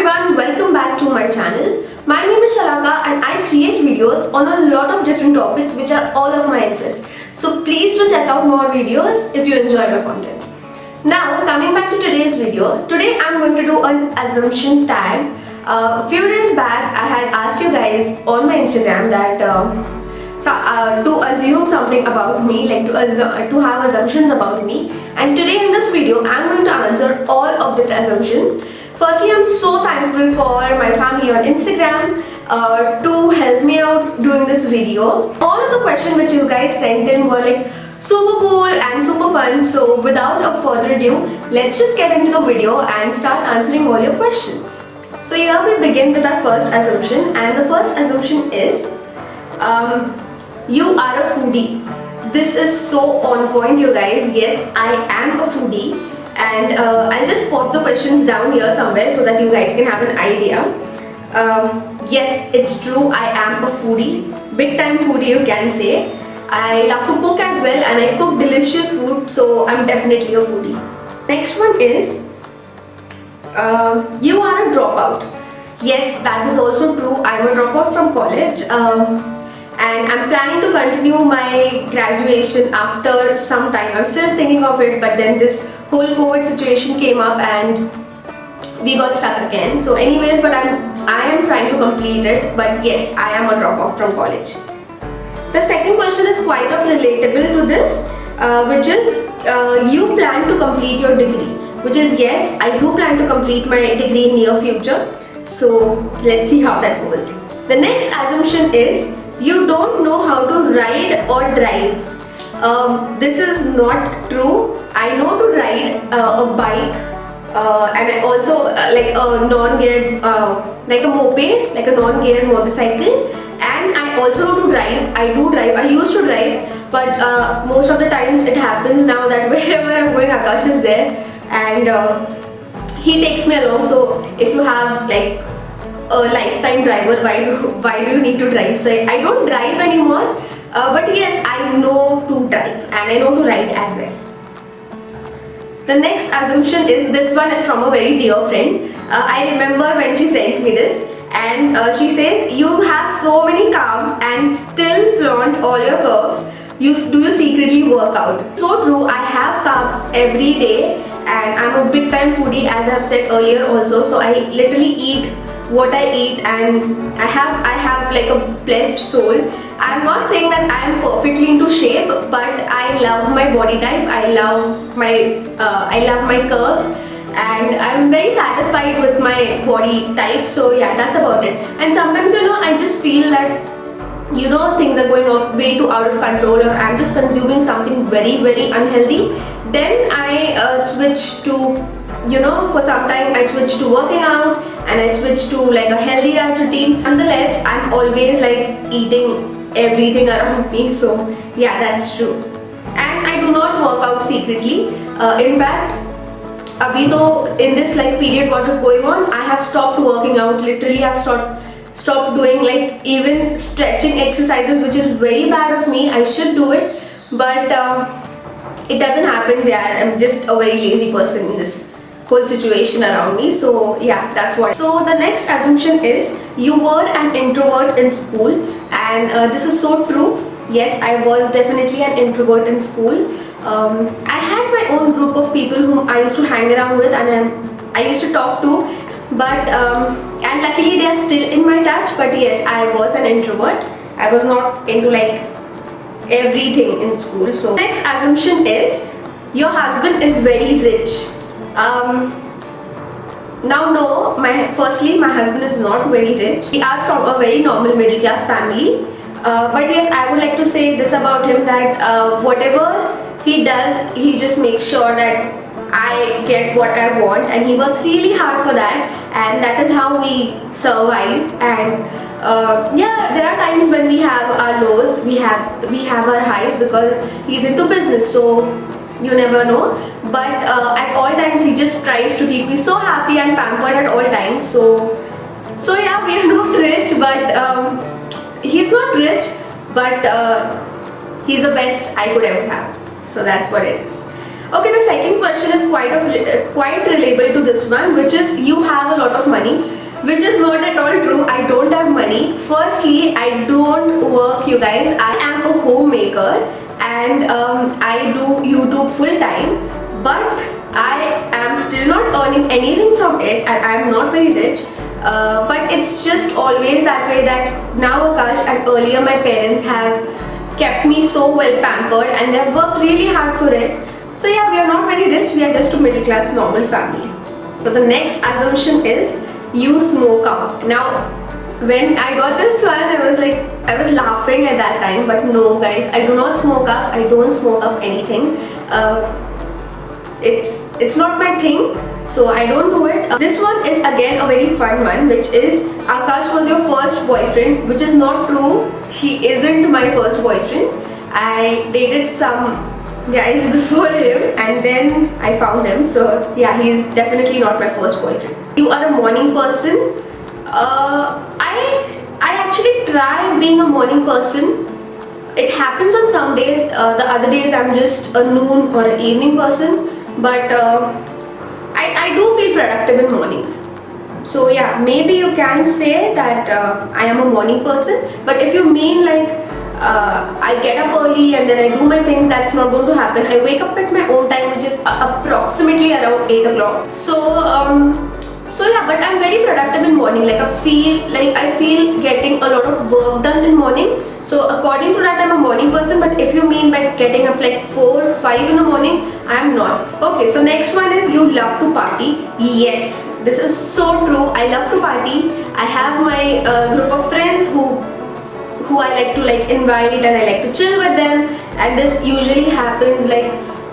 everyone, welcome back to my channel. My name is Shalaka and I create videos on a lot of different topics which are all of my interest. So please do check out more videos if you enjoy my content. Now coming back to today's video, today I'm going to do an assumption tag. A few days back I had asked you guys on my Instagram that to assume something about me, like to have assumptions about me, and today in this video I'm going to answer all of the assumptions. Firstly, I'm so thankful for my family on Instagram to help me out doing this video. All of the questions which you guys sent in were like super cool and super fun. So without a further ado, let's just get into the video and start answering all your questions. So here we begin with our first assumption, and the first assumption is you are a foodie. This is so on point, you guys. Yes, I am a foodie. And I'll just pop the questions down here somewhere so that you guys can have an idea. Yes, it's true, I am a foodie. Big time foodie, you can say. I love to cook as well, and I cook delicious food, so I'm definitely a foodie. Next one is you are a dropout. Yes, that is also true. I'm a dropout from college. And I'm planning to continue my graduation after some time. I'm still thinking of it, but then this whole COVID situation came up and we got stuck again. So anyways, but I am trying to complete it, but yes, I am a dropout from college. The second question is quite of relatable to this, which is you plan to complete your degree, which is yes, I do plan to complete my degree in near future. So let's see how that goes. The next assumption is you don't know how to ride or drive. This is not true. I know to ride a bike and I also like a non-geared, like a moped, like a non-geared motorcycle, and I also know to drive. I do drive. I used to drive, but most of the times it happens now that wherever I'm going, Akash is there and he takes me along. So if you have like a lifetime driver, why do you need to drive? So I don't drive anymore, but yes, I know to drive and I know to ride as well. The next assumption is, this one is from a very dear friend. I remember when she sent me this, and she says, you have so many carbs and still flaunt all your curves. Do you secretly work out? So true, I have carbs every day and I'm a big time foodie, as I've said earlier also. So I literally eat what I eat, and I have like a blessed soul. I'm not saying that I am perfectly into shape, but I love my body type. I love my curves, and I'm very satisfied with my body type. So yeah, that's about it. And sometimes I just feel that things are going way too out of control, or I'm just consuming something very very unhealthy. Then I switch to for some time I switch to working out, and I switch to like a healthy diet routine. Nonetheless, I'm always like eating everything around me. So yeah, that's true. And I do not work out secretly. In fact, abhi to in this like period what is going on, I have stopped working out. Literally, I've stopped doing like even stretching exercises, which is very bad of me. I should do it, but it doesn't happen. Yeah, I'm just a very lazy person in this whole situation around me. So yeah, that's what. So the next assumption is you were an introvert in school, and this is so true. Yes, I was definitely an introvert in school. I had my own group of people whom I used to hang around with, and I used to talk to, but and luckily they are still in my touch. But yes, I was an introvert. I was not into like everything in school. So next assumption is your husband is very rich. Now no, firstly my husband is not very rich. We are from a very normal middle class family, but yes, I would like to say this about him, that whatever he does, he just makes sure that I get what I want, and he works really hard for that, and that is how we survive. And yeah, there are times when we have our lows, we have our highs, because he's into business, so you never know. But at all times he just tries to keep me so happy and pampered at all times. So yeah, we are not rich, but he's not rich, but he's the best I could ever have. So that's what it is. Okay, the second question is quite relatable to this one, which is you have a lot of money which is not at all true. I don't have money. Firstly, I don't work, you guys. I am a homemaker and I do YouTube full time, but I am still not earning anything from it and I am not very rich. But it's just always that way, that now Akash and earlier my parents have kept me so well pampered and they've worked really hard for it. So yeah, we are not very rich, we are just a middle class normal family. So the next assumption is you smoke up. Now when I got this one, I was laughing at that time, but no guys, I do not smoke up, I don't smoke up anything. It's not my thing, so I don't do it. This one is again a very fun one, which is Akash was your first boyfriend, which is not true. He isn't my first boyfriend. I dated some guys before him and then I found him, so yeah, he is definitely not my first boyfriend. You are a morning person. I actually try being a morning person. It happens on some days. The other days I'm just a noon or an evening person, but I do feel productive in mornings. So yeah, maybe you can say that I am a morning person, but if you mean like I get up early and then I do my things, that's not going to happen. I wake up at my own time, which is approximately around 8 o'clock. So yeah, but I'm very productive in morning. I feel getting a lot of work done in morning. So according to that, I'm a morning person. But if you mean by getting up like 4 or 5 in the morning, I'm not. Okay, so next one is you love to party. Yes, this is so true. I love to party. I have my group of friends who I like to invite and I like to chill with them, and this usually happens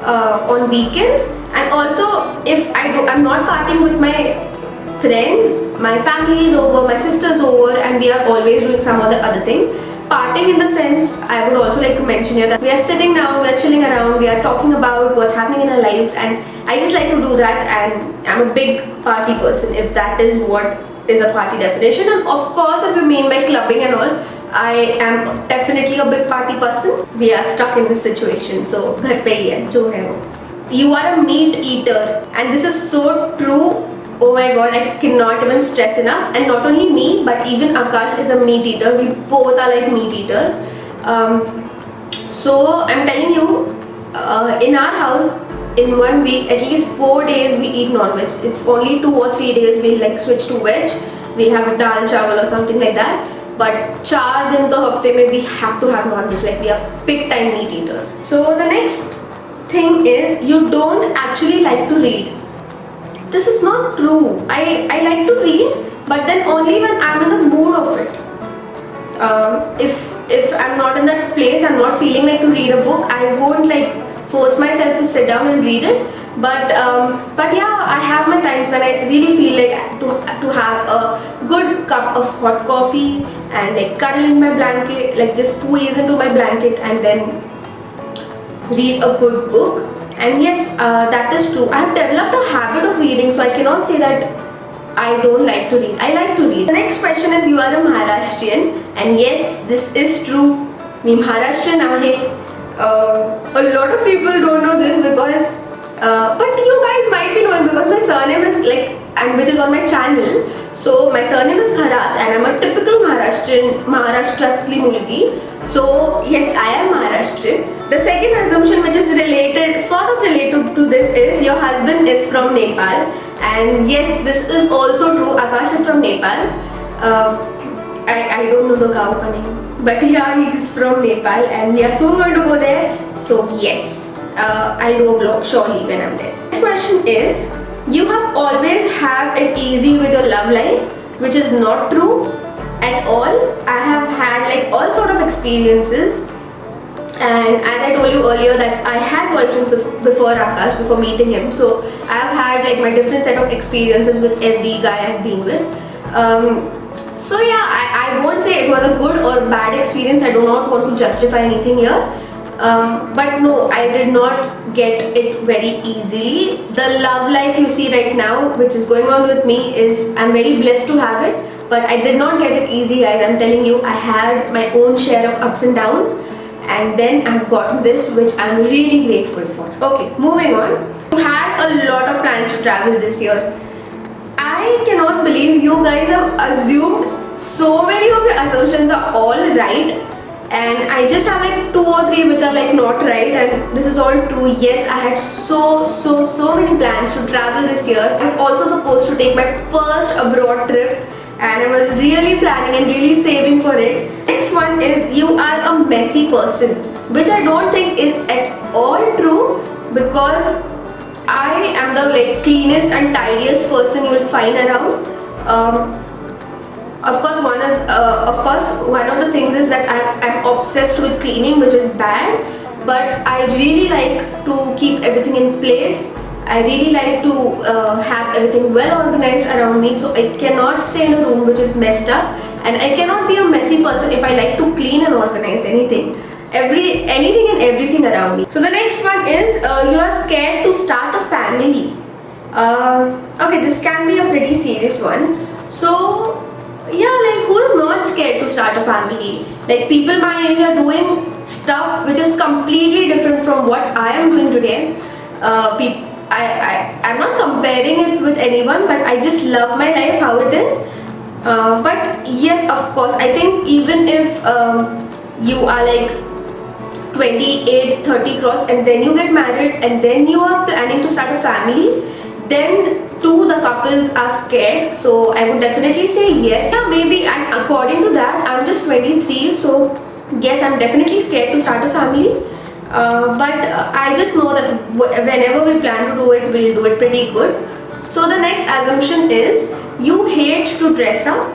on weekends. And also if I'm not partying with my friends, my family is over, my sister's over, and we are always doing some or the other thing. Partying in the sense, I would also like to mention here that we are sitting down, we are chilling around, we are talking about what's happening in our lives, and I just like to do that, and I'm a big party person, if that is what is a party definition. And of course, if you mean by clubbing and all, I am definitely a big party person. We are stuck in this situation, so घर पे ही है जो है वो. You are a meat eater, and this is so true. Oh my god, I cannot even stress enough. And not only me, but even Akash is a meat eater. We both are like meat eaters. So I'm telling you, in our house, in 1 week, at least 4 days we eat non-veg. It's only 2 or 3 days we'll switch to veg. We'll have a dal chawal or something like that. But 4 दिन तो हफ्ते में we have to have non-veg. We are big time meat eaters. So the next thing is you don't actually like to read. This is not true. I like to read, but then only when I'm in the mood of it. If I'm not in that place, I'm not feeling like to read a book, I won't force myself to sit down and read it. But yeah, I have my times when I really feel like to have a good cup of hot coffee and cuddle in my blanket, just squeeze into my blanket and then read a good book. And yes, that is true. I have developed a habit of reading, so I cannot say that I don't like to read. I like to read. The next question is you are a Maharashtrian, and yes, this is true. Me Maharashtrian aahe. A lot of people don't know this because, but you guys might be knowing because my surname is and which is on my channel. So my surname is Kharaat and I'm a typical Maharashtratli mulgi. So yes, I am Maharashtrian. The second assumption, which is sort of related to this, is your husband is from Nepal. And yes, this is also true. Akash is from Nepal. I don't know the gaon ka name, but yeah, he is from Nepal and we are soon going to go there. So yes, I'll do a vlog surely when I'm there. Next question is, you have always have it easy with your love life, which is not true at all. I have had all sort of experiences, and as I told you earlier that I had boyfriends before Akash, before meeting him. So I have had my different set of experiences with every guy I've been with. So yeah, I won't say it was a good or bad experience. I do not want to justify anything here. But no, I did not get it very easily. The love life you see right now, which is going on with me, is I'm very blessed to have it. But I did not get it easy, guys. I'm telling you, I had my own share of ups and downs. And then I've gotten this, which I'm really grateful for. Okay, moving on. You had a lot of plans to travel this year. I I cannot believe you guys have assumed so many of your assumptions are all right, and I just have like 2 or 3 which are like not right, and this is all true. Yes, I had so many plans to travel this year. I was also supposed to take my first abroad trip, and I was really planning and really saving for it. Next one is you are a messy person, which I don't think is at all true, because I am the like cleanest and tidiest person you will find around. Of course, one of the things is that I'm obsessed with cleaning, which is bad. But I really like to keep everything in place. I really like to have everything well organized around me. So I cannot stay in a room which is messed up, and I cannot be a messy person if I like to clean and organize anything and everything around me. So the next one is you are scared to start a family. Okay, this can be a pretty serious one. So yeah, like who is not scared to start a family? Like people my age are doing stuff which is completely different from what I am doing today. I'm not comparing it with anyone, but I just love my life how it is. But yes, of course, I think even if you are like 28, 30 cross and then you get married and then you are planning to start a family, then too the couples are scared. So I would definitely say yes. Yeah, maybe, and according to that, I'm just 23, so yes, I'm definitely scared to start a family. But I just know that whenever we plan to do it, we'll do it pretty good. So the next assumption is you hate to dress up,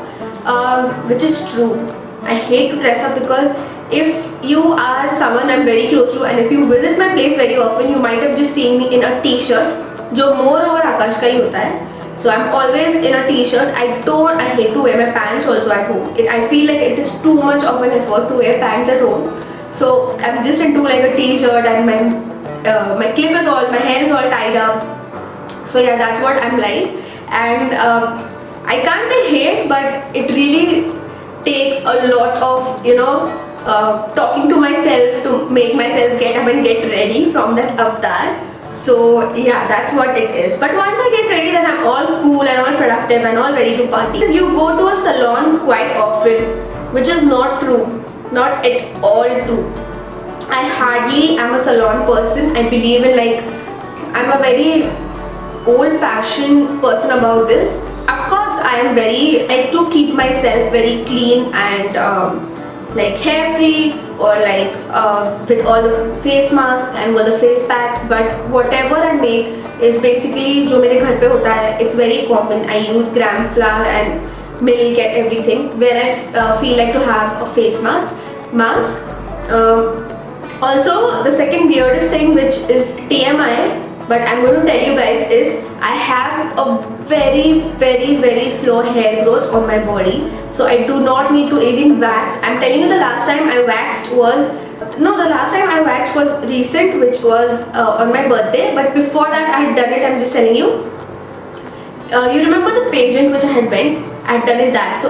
which is true. I hate to dress up because if you are someone I'm very close to, and if you visit my place very often, you might have just seen me in a t-shirt, जो मोर और आकाश का ही होता है. So I'm always in a t-shirt. I hate to wear my pants also at home. I feel like it is too much of an effort to wear pants at home. So I'm just into like a t-shirt, and my clip is all, my hair is all tied up. So yeah, that's what I'm like. And I can't say hate, but it really takes a lot of, talking to myself to make myself get up and get ready from that avatar. So yeah, that's what it is. But once I get ready, then I'm all cool and all productive and all ready to party. You go to a salon quite often, which is not true. Not at all true. I hardly am a salon person. I believe in I'm a very old-fashioned person about this. Of course, I am like to keep myself very clean and hair free, or with all the face masks and all the face packs. But whatever I make is basically जो मेरे घर पे होता है. It's very common. I use gram flour and milk and everything, where I feel like to have a face mask. Also, the second weirdest thing, which is TMI, but I'm going to tell you guys, is I have a very slow hair growth on my body. So I do not need to even wax. I'm telling you, the last time I waxed was recent, which was on my birthday. But before that I had done it. I'm just telling you. You remember the pageant which I had went? I had done it that.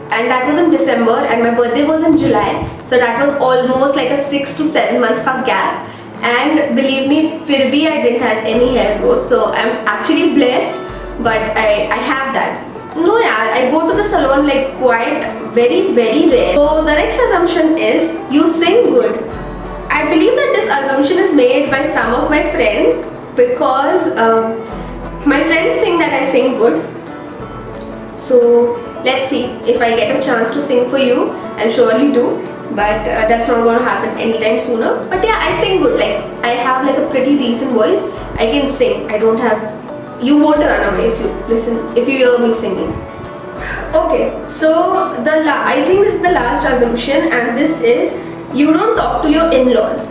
And that was in December, and my birthday was in July. So that was almost like a 6 to 7 months ka gap. And believe me, फिर भी I didn't have any hair growth. So I'm actually blessed, but I have that. No, yeah, I go to the salon quite very rare. So the next assumption is you sing good. I believe that this assumption is made by some of my friends, because my friends think that I sing good. So let's see, if I get a chance to sing for you, I'll surely do. But that's not going to happen anytime sooner. But yeah, I sing good. I have a pretty decent voice. I can sing. You won't run away if you hear me singing. Okay, so I think this is the last assumption, and this is you don't talk to your in-laws,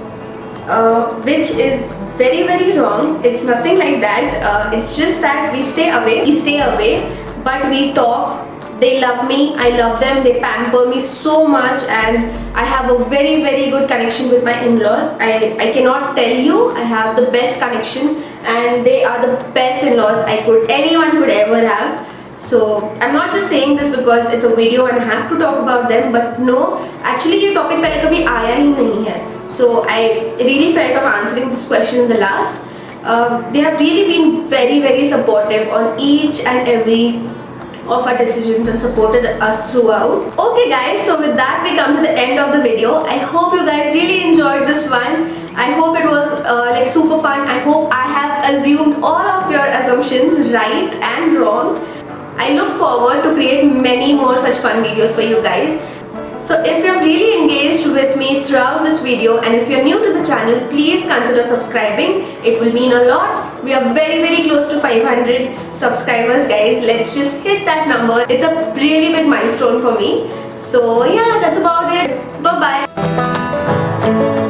which is very wrong. It's nothing like that. It's just that we stay away, but we talk. They love me, I love them, they pamper me so much, and I have a very good connection with my in-laws. I cannot tell you, I have the best connection, and they are the best in-laws anyone could ever have. So I'm not just saying this because it's a video and I have to talk about them, but no, actually ये topic पहले कभी आया ही नहीं है. So I really felt of answering this question in the last. They have really been very supportive on each and every of our decisions and supported us throughout. Okay guys, so with that we come to the end of the video. I hope you guys really enjoyed this one. I hope it was like super fun. I hope I have assumed all of your assumptions right and wrong. I look forward to create many more such fun videos for you guys. So if you're really engaged with me throughout this video, and if you're new to the channel, please consider subscribing. It will mean a lot. We are very close to 500 subscribers guys. Let's just hit that number. It's a really big milestone for me. So yeah, that's about it. Bye bye.